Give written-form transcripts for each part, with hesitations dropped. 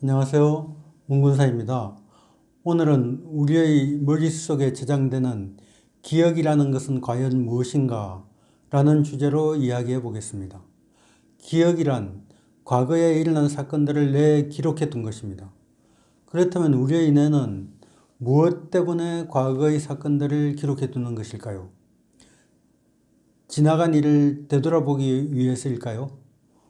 안녕하세요. 문군사입니다. 오늘은 우리의 머릿속에 저장되는 기억이라는 것은 과연 무엇인가? 라는 주제로 이야기해 보겠습니다. 기억이란 과거에 일어난 사건들을 뇌에 기록해 둔 것입니다. 그렇다면 우리의 뇌는 무엇 때문에 과거의 사건들을 기록해 두는 것일까요? 지나간 일을 되돌아보기 위해서일까요?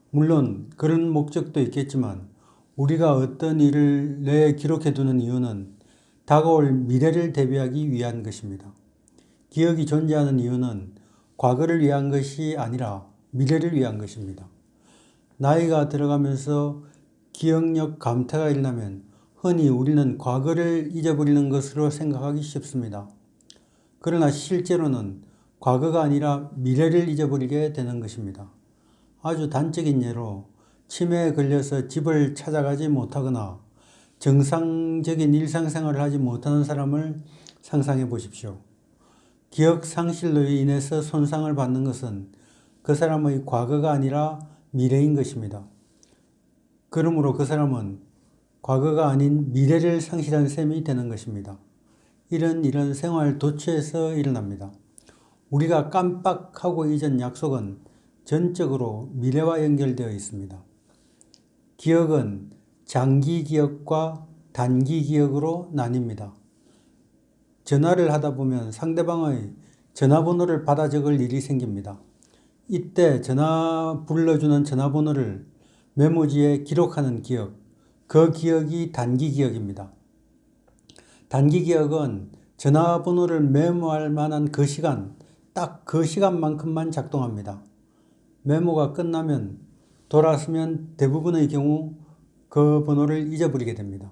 물론 그런 목적도 있겠지만 우리가 어떤 일을 뇌에 기록해 두는 이유는 다가올 미래를 대비하기 위한 것입니다. 기억이 존재하는 이유는 과거를 위한 것이 아니라 미래를 위한 것입니다. 나이가 들어가면서 기억력 감퇴가 일어나면 흔히 우리는 과거를 잊어버리는 것으로 생각하기 쉽습니다. 그러나 실제로는 과거가 아니라 미래를 잊어버리게 되는 것입니다. 아주 단적인 예로 치매에 걸려서 집을 찾아가지 못하거나 정상적인 일상생활을 하지 못하는 사람을 상상해 보십시오. 기억 상실로 인해서 손상을 받는 것은 그 사람의 과거가 아니라 미래인 것입니다. 그러므로 그 사람은 과거가 아닌 미래를 상실한 셈이 되는 것입니다. 이런 생활 도취에서 일어납니다. 우리가 깜빡하고 잊은 약속은 전적으로 미래와 연결되어 있습니다. 기억은 장기 기억과 단기 기억으로 나뉩니다. 전화를 하다 보면 상대방의 전화번호를 받아 적을 일이 생깁니다. 이때 불러주는 전화번호를 메모지에 기록하는 기억, 그 기억이 단기 기억입니다. 단기 기억은 전화번호를 메모할 만한 그 시간, 딱 그 시간만큼만 작동합니다. 메모가 끝나면 돌아서면 대부분의 경우 그 번호를 잊어버리게 됩니다.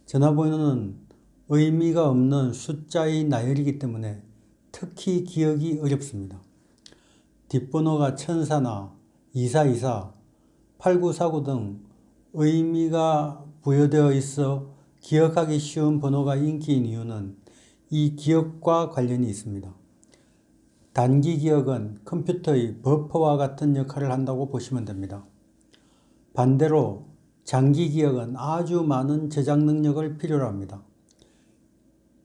전화번호는 의미가 없는 숫자의 나열이기 때문에 특히 기억이 어렵습니다. 뒷번호가 1004나 2424, 8949 등 의미가 부여되어 있어 기억하기 쉬운 번호가 인기인 이유는 이 기억과 관련이 있습니다. 단기 기억은 컴퓨터의 버퍼와 같은 역할을 한다고 보시면 됩니다. 반대로 장기 기억은 아주 많은 저장 능력을 필요로 합니다.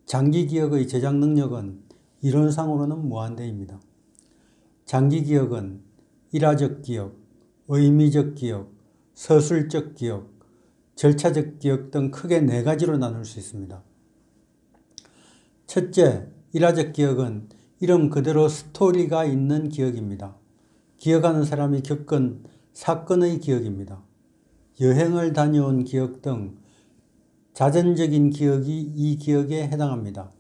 장기 기억의 저장 능력은 이론상으로는 무한대입니다. 장기 기억은 일화적 기억, 의미적 기억, 서술적 기억, 절차적 기억 등 크게 네 가지로 나눌 수 있습니다. 첫째, 일화적 기억은 이름 그대로 스토리가 있는 기억입니다. 기억하는 사람이 겪은 사건의 기억입니다. 여행을 다녀온 기억 등 자전적인 기억이 이 기억에 해당합니다.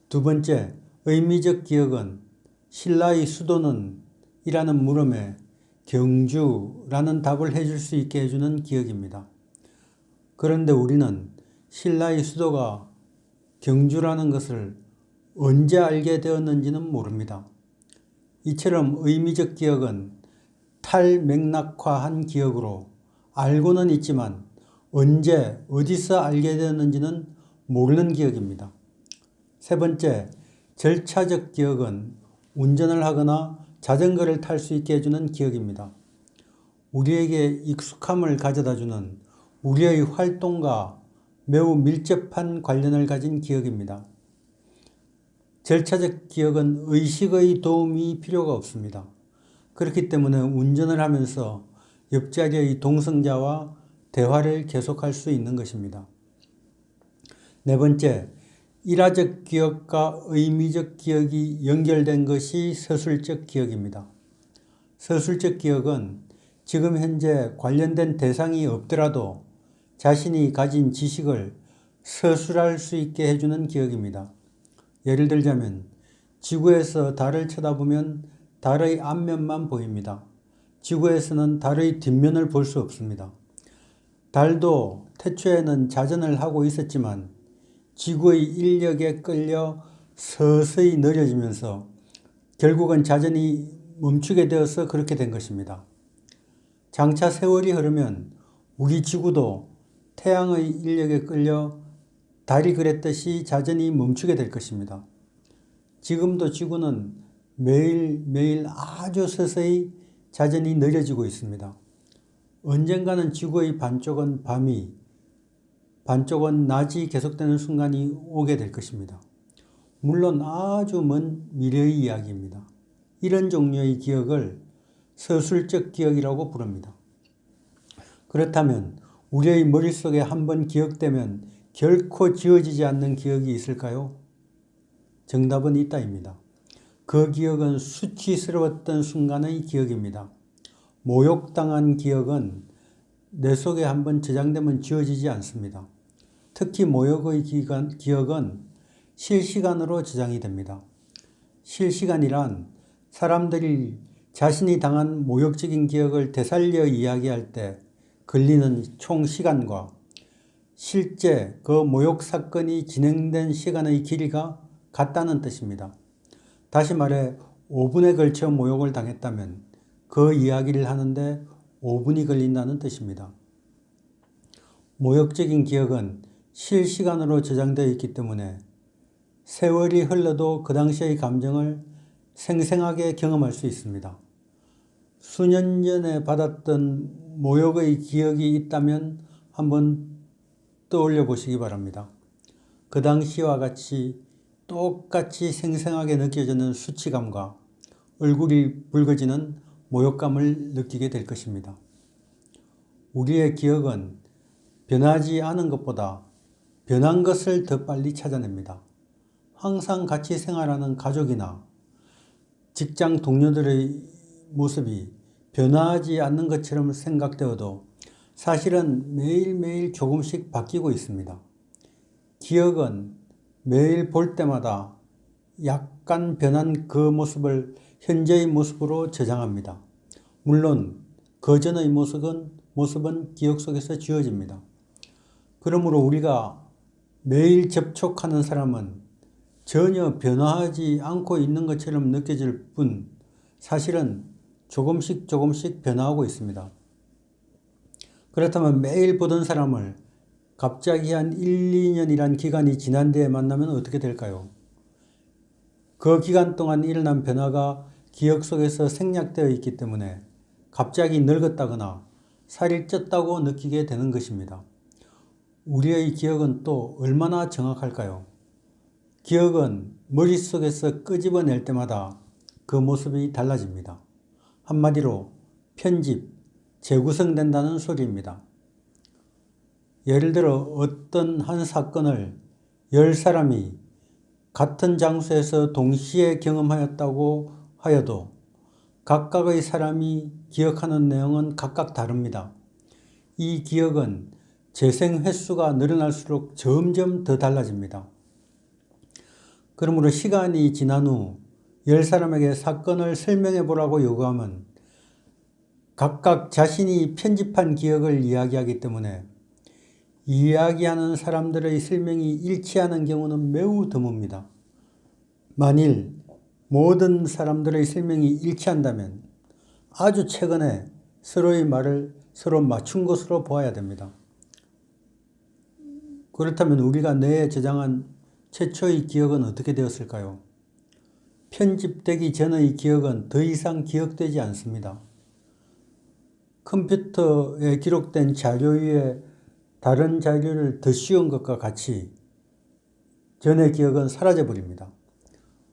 두 번째, 의미적 기억은 신라의 수도는? 이라는 물음에 경주라는 답을 해줄 수 있게 해주는 기억입니다. 그런데 우리는 신라의 수도가 경주라는 것을 언제 알게 되었는지는 모릅니다. 이처럼 의미적 기억은 탈맥락화한 기억으로 알고는 있지만 언제 어디서 알게 되었는지는 모르는 기억입니다. 세 번째, 절차적 기억은 운전을 하거나 자전거를 탈 수 있게 해주는 기억입니다. 우리에게 익숙함을 가져다주는 우리의 활동과 매우 밀접한 관련을 가진 기억입니다. 절차적 기억은 의식의 도움이 필요가 없습니다. 그렇기 때문에 운전을 하면서 옆자리의 동승자와 대화를 계속할 수 있는 것입니다. 네 번째, 일화적 기억과 의미적 기억이 연결된 것이 서술적 기억입니다. 서술적 기억은 지금 현재 관련된 대상이 없더라도 자신이 가진 지식을 서술할 수 있게 해주는 기억입니다. 예를 들자면 지구에서 달을 쳐다보면 달의 앞면만 보입니다. 지구에서는 달의 뒷면을 볼 수 없습니다. 달도 태초에는 자전을 하고 있었지만 지구의 인력에 끌려 서서히 느려지면서 결국은 자전이 멈추게 되어서 그렇게 된 것입니다. 장차 세월이 흐르면 우리 지구도 태양의 인력에 끌려 달이 그랬듯이 자전이 멈추게 될 것입니다. 지금도 지구는 매일매일 아주 서서히 자전이 느려지고 있습니다. 언젠가는 지구의 반쪽은 밤이, 반쪽은 낮이 계속되는 순간이 오게 될 것입니다. 물론 아주 먼 미래의 이야기입니다. 이런 종류의 기억을 서술적 기억이라고 부릅니다. 그렇다면 우리의 머릿속에 한번 기억되면 결코 지워지지 않는 기억이 있을까요? 정답은 있다입니다. 그 기억은 수치스러웠던 순간의 기억입니다. 모욕당한 기억은 내 속에 한번 저장되면 지워지지 않습니다. 특히 모욕의 기억은 실시간으로 저장이 됩니다. 실시간이란 사람들이 자신이 당한 모욕적인 기억을 되살려 이야기할 때 걸리는 총 시간과 실제 그 모욕 사건이 진행된 시간의 길이가 같다는 뜻입니다. 다시 말해 5분에 걸쳐 모욕을 당했다면 그 이야기를 하는데 5분이 걸린다는 뜻입니다. 모욕적인 기억은 실시간으로 저장되어 있기 때문에 세월이 흘러도 그 당시의 감정을 생생하게 경험할 수 있습니다. 수년 전에 받았던 모욕의 기억이 있다면 한번 떠올려 보시기 바랍니다. 그 당시와 같이 똑같이 생생하게 느껴지는 수치감과 얼굴이 붉어지는 모욕감을 느끼게 될 것입니다. 우리의 기억은 변하지 않은 것보다 변한 것을 더 빨리 찾아냅니다. 항상 같이 생활하는 가족이나 직장 동료들의 모습이 변하지 않는 것처럼 생각되어도 사실은 매일매일 조금씩 바뀌고 있습니다. 기억은 매일 볼 때마다 약간 변한 그 모습을 현재의 모습으로 저장합니다. 물론 그 전의 모습은 기억 속에서 지워집니다. 그러므로 우리가 매일 접촉하는 사람은 전혀 변화하지 않고 있는 것처럼 느껴질 뿐 사실은 조금씩 변화하고 있습니다. 그렇다면 매일 보던 사람을 갑자기 한 1, 2년이란 기간이 지난 뒤에 만나면 어떻게 될까요? 그 기간 동안 일어난 변화가 기억 속에서 생략되어 있기 때문에 갑자기 늙었다거나 살이 쪘다고 느끼게 되는 것입니다. 우리의 기억은 또 얼마나 정확할까요? 기억은 머릿속에서 끄집어낼 때마다 그 모습이 달라집니다. 한마디로 편집, 재구성된다는 소리입니다. 예를 들어 어떤 한 사건을 10사람이 같은 장소에서 동시에 경험하였다고 하여도 각각의 사람이 기억하는 내용은 각각 다릅니다. 이 기억은 재생 횟수가 늘어날수록 점점 더 달라집니다. 그러므로 시간이 지난 후 10사람에게 사건을 설명해 보라고 요구하면 각각 자신이 편집한 기억을 이야기하기 때문에 이야기하는 사람들의 설명이 일치하는 경우는 매우 드뭅니다. 만일 모든 사람들의 설명이 일치한다면 아주 최근에 서로의 말을 서로 맞춘 것으로 보아야 됩니다. 그렇다면 우리가 뇌에 저장한 최초의 기억은 어떻게 되었을까요? 편집되기 전의 기억은 더 이상 기억되지 않습니다. 컴퓨터에 기록된 자료 위에 다른 자료를 더 씌운 것과 같이 전의 기억은 사라져버립니다.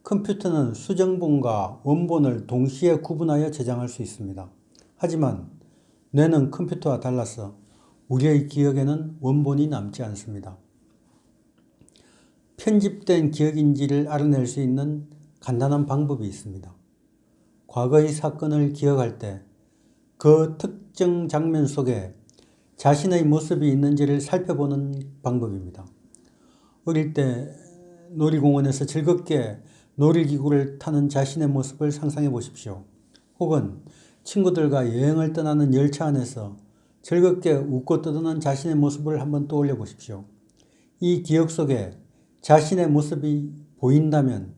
컴퓨터는 수정본과 원본을 동시에 구분하여 저장할 수 있습니다. 하지만 뇌는 컴퓨터와 달라서 우리의 기억에는 원본이 남지 않습니다. 편집된 기억인지를 알아낼 수 있는 간단한 방법이 있습니다. 과거의 사건을 기억할 때 그 특정 장면 속에 자신의 모습이 있는지를 살펴보는 방법입니다. 어릴 때 놀이공원에서 즐겁게 놀이기구를 타는 자신의 모습을 상상해 보십시오. 혹은 친구들과 여행을 떠나는 열차 안에서 즐겁게 웃고 떠드는 자신의 모습을 한번 떠올려 보십시오. 이 기억 속에 자신의 모습이 보인다면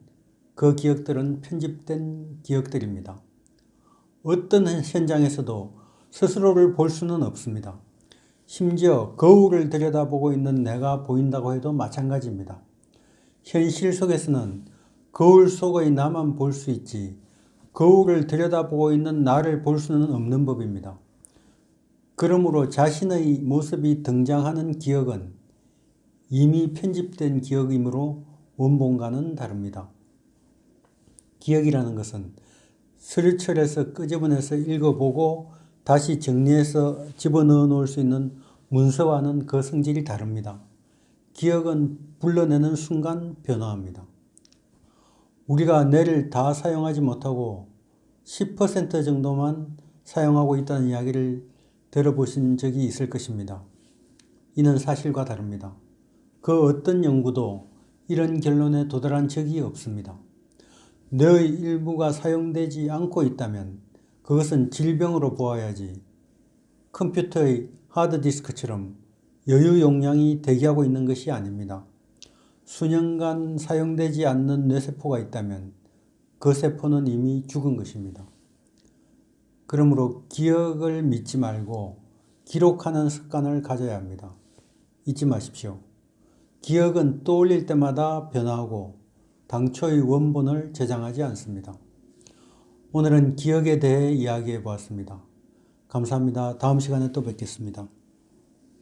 그 기억들은 편집된 기억들입니다. 어떤 현장에서도 스스로를 볼 수는 없습니다. 심지어 거울을 들여다보고 있는 내가 보인다고 해도 마찬가지입니다. 현실 속에서는 거울 속의 나만 볼 수 있지 거울을 들여다보고 있는 나를 볼 수는 없는 법입니다. 그러므로 자신의 모습이 등장하는 기억은 이미 편집된 기억이므로 원본과는 다릅니다. 기억이라는 것은 스르철에서 끄집어내서 읽어보고 다시 정리해서 집어넣어 놓을 수 있는 문서와는 그 성질이 다릅니다. 기억은 불러내는 순간 변화합니다. 우리가 뇌를 다 사용하지 못하고 10% 정도만 사용하고 있다는 이야기를 들어보신 적이 있을 것입니다. 이는 사실과 다릅니다. 그 어떤 연구도 이런 결론에 도달한 적이 없습니다. 뇌의 일부가 사용되지 않고 있다면 그것은 질병으로 보아야지 컴퓨터의 하드디스크처럼 여유 용량이 대기하고 있는 것이 아닙니다. 수년간 사용되지 않는 뇌세포가 있다면 그 세포는 이미 죽은 것입니다. 그러므로 기억을 믿지 말고 기록하는 습관을 가져야 합니다. 잊지 마십시오. 기억은 떠올릴 때마다 변화하고 당초의 원본을 저장하지 않습니다. 오늘은 기억에 대해 이야기해 보았습니다. 감사합니다. 다음 시간에 또 뵙겠습니다.